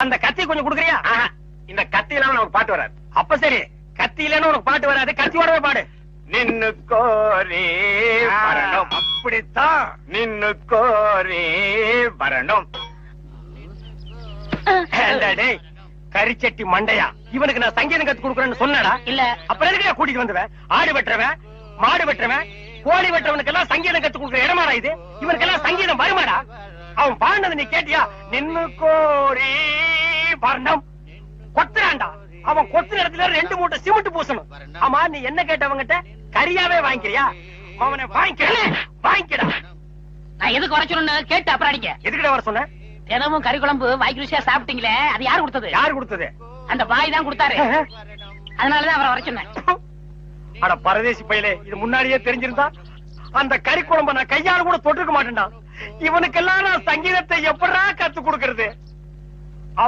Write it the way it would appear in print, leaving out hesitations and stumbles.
அந்த கத்தி கொஞ்சம் குடுக்குறியா? இந்த கத்தியில நமக்கு பாட்டு வராது. அப்ப சரி, கத்தி இல்லன்னு உனக்கு பாட்டு வராது, கத்தியோடவே பாடு. நின்னு கோரி வரணும். அப்படித்தான். நின்னு கோரி வரணும். டேய் கரிச்சட்டி மண்டையா, இவனுக்கு நான் சங்கீதம் கத்து கொடுக்குறேன்னு சொன்னடா? இல்ல. அப்புறம் எதுக்கு கூட்டிட்டு வந்துவேன்? ஆடு வெட்டுறவன், மாடு வெட்டுறவன், கோழி வெட்டுறவனுக்கு எல்லாம் சங்கீதம் கத்து கொடுக்குற இடமாடா இது? இவனுக்கெல்லாம் சங்கீதம் வருமாடா? அவன் பாடினது நீ கேட்டியா? நின்னு கோரி வரணும். கொத்துறான்டா. அவன் கொத்துற இடத்துல 2 மூட்டை சிமெண்ட் பூசணும். ஆமா, நீ என்ன கேட்டவங்கிட்ட கரியாவே வாங்கிக்கிறியா? அவனை வாங்கிக்கடா. நான் எதுக்கு வர சொன்னு கேட்டு அப்புறம் அடிக்க. எதுக்கிட்ட வர சொன்ன? தினமும் கறி குழம்பு வாய்க்கு ருசியா சாப்பிட்டீங்களே, அது யாரு கொடுத்தது? யாரு கொடுத்தது? அந்த பாய் தான் கொடுத்தாரு. அதனாலதான் அவரை வர சொன்னேன். அட பரதேசி பையலே, இது முன்னாடியே தெரிஞ்சிருந்தா அந்த கறி குழம்ப நான் கையால கூட தொட்டுக்க மாட்டேன்டா. இவனுக்கெல்லாம் நான் சங்கீதத்தை எப்படா கத்து கொடுக்கறது?